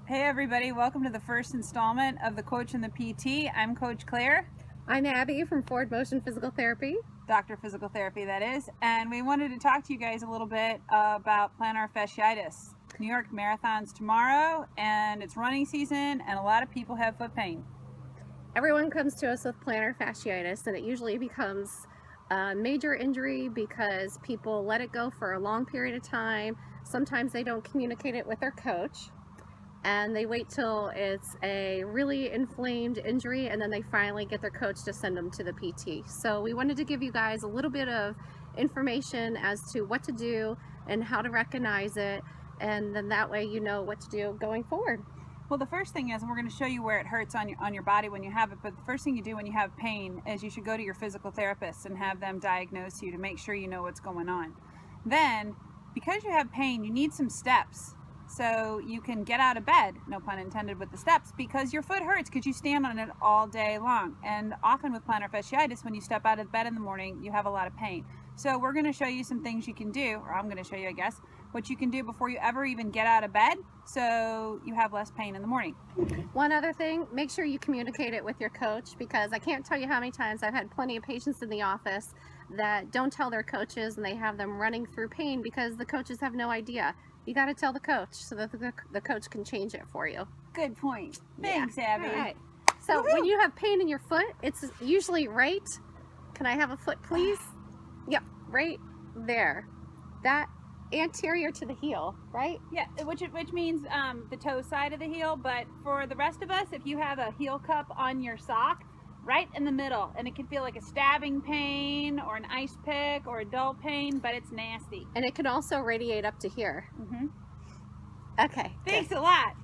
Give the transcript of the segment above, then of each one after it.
Hey everybody, welcome to the first installment of the Coach and the PT. I'm Coach Claire. I'm Abby from Forward Motion Physical Therapy. Dr. Physical Therapy, that is. And we wanted to talk to you guys a little bit about plantar fasciitis. New York Marathon's tomorrow, and it's running season, and a lot of people have foot pain. Everyone comes to us with plantar fasciitis, and it usually becomes a major injury because people let it go for a long period of time. Sometimes they don't communicate it with their coach, and they wait till it's a really inflamed injury, and then they finally get their coach to send them to the PT. So we wanted to give you guys a little bit of information as to what to do and how to recognize it, and then that way you know what to do going forward. Well, the first thing is, and we're going to show you where it hurts on your body when you have it, but the first thing you do when you have pain is you should go to your physical therapist and have them diagnose you to make sure you know what's going on. Then, because you have pain, you need some steps. So you can get out of bed, no pun intended with the steps, because your foot hurts because you stand on it all day long. And often with plantar fasciitis, when you step out of bed in the morning, you have a lot of pain. So we're going to show you some things you can do, or I'm going to show you, I guess, what you can do before you ever even get out of bed so you have less pain in the morning. One other thing, make sure you communicate it with your coach, because I can't tell you how many times I've had plenty of patients in the office that don't tell their coaches, and they have them running through pain because the coaches have no idea. You got to tell the coach so that the coach can change it for you. Good point. Thanks, Abby. All right. So when you have pain in your foot, it's usually right. Can I have a foot, please? Yep, right there. That anterior to the heel, right? Yeah, which means the toe side of the heel. But for the rest of us, if you have a heel cup on your sock, right in the middle, and it can feel like a stabbing pain or an ice pick or a dull pain, but it's nasty. And it can also radiate up to here. Mm-hmm. Okay. Thanks a lot.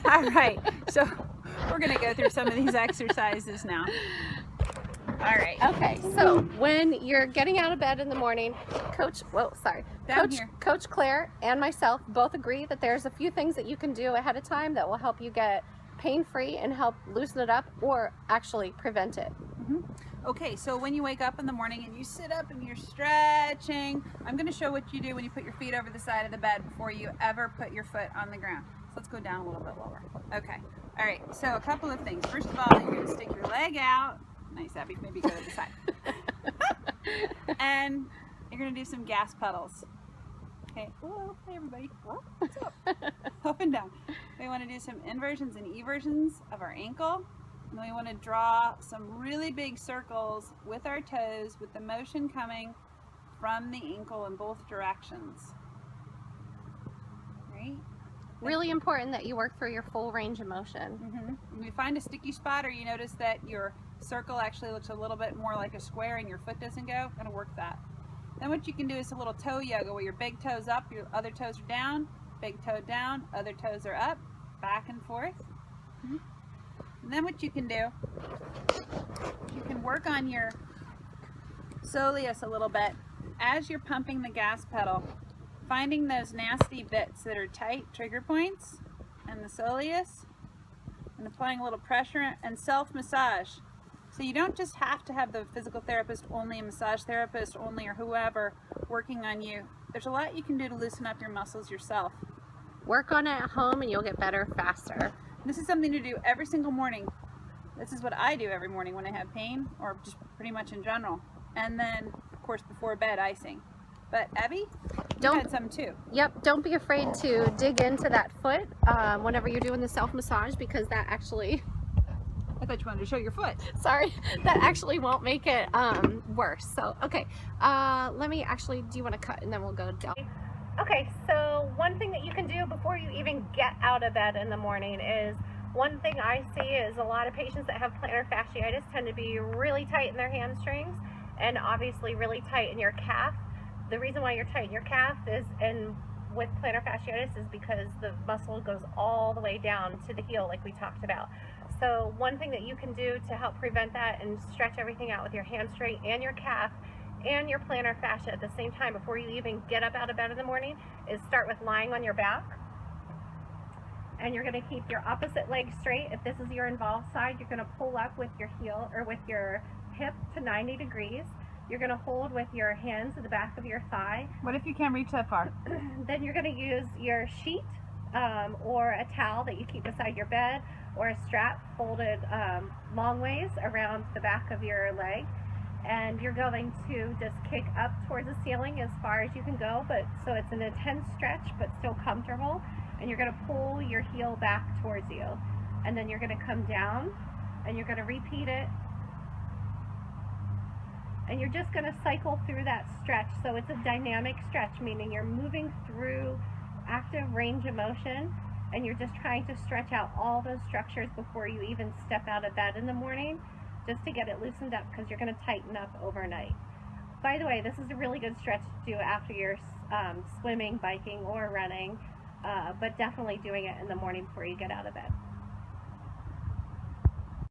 All right, so we're going to go through some of these exercises now. All right. Okay, so when you're getting out of bed in the morning, Coach Claire and myself both agree that there's a few things that you can do ahead of time that will help you get pain-free and help loosen it up or actually prevent it. Mm-hmm. Okay, so when you wake up in the morning and you sit up and you're stretching, I'm going to show what you do when you put your feet over the side of the bed before you ever put your foot on the ground. So let's go down a little bit lower. Okay, all right, so a couple of things. First of all, you're going to stick your leg out. Nice, Abby, maybe go to the side. And you're going to do some gas pedals. Okay, hello, hey everybody. What's up? Up and down. We want to do some inversions and eversions of our ankle. And we want to draw some really big circles with our toes with the motion coming from the ankle in both directions. Right? Really important that you work through your full range of motion. Mm-hmm. When you find a sticky spot or you notice that your circle actually looks a little bit more like a square and your foot doesn't go, going to work that. Then what you can do is a little toe yoga where your big toe's up, your other toes are down, big toe down, other toes are up, back and forth. Mm-hmm. And then what you can do, you can work on your soleus a little bit as you're pumping the gas pedal, finding those nasty bits that are tight, trigger points, and the soleus, and applying a little pressure and self-massage. So you don't just have to have the physical therapist only, a massage therapist only, or whoever working on you. There's a lot you can do to loosen up your muscles yourself. Work on it at home and you'll get better faster. This is something to do every single morning. This is what I do every morning when I have pain, or just pretty much in general. And then, of course, before bed, icing. But Abby, you had some too. Yep, don't be afraid to dig into that foot whenever you're doing the self-massage, because that actually... I thought you wanted to show your foot. Sorry, that actually won't make it worse. So, okay, let me actually, do you want to cut and then we'll go down? Okay, so one thing that you can do before you even get out of bed in the morning is, one thing I see is a lot of patients that have plantar fasciitis tend to be really tight in their hamstrings and obviously really tight in your calf. The reason why you're tight in your calf is, and with plantar fasciitis, is because the muscle goes all the way down to the heel like we talked about. So one thing that you can do to help prevent that and stretch everything out with your hamstring and your calf and your plantar fascia at the same time before you even get up out of bed in the morning is start with lying on your back. And you're going to keep your opposite leg straight. If this is your involved side, you're going to pull up with your heel or with your hip to 90 degrees. You're going to hold with your hands at the back of your thigh. What if you can't reach that far? Then you're going to use your sheet or a towel that you keep beside your bed, or a strap folded long ways around the back of your leg. And you're going to just kick up towards the ceiling as far as you can go, but so it's an intense stretch but still comfortable. And you're going to pull your heel back towards you, and then you're going to come down and you're going to repeat it, and you're just going to cycle through that stretch. So it's a dynamic stretch, meaning you're moving through active range of motion, and you're just trying to stretch out all those structures before you even step out of bed in the morning, just to get it loosened up, because you're going to tighten up overnight. By the way, this is a really good stretch to do after you're swimming, biking, or running, but definitely doing it in the morning before you get out of bed.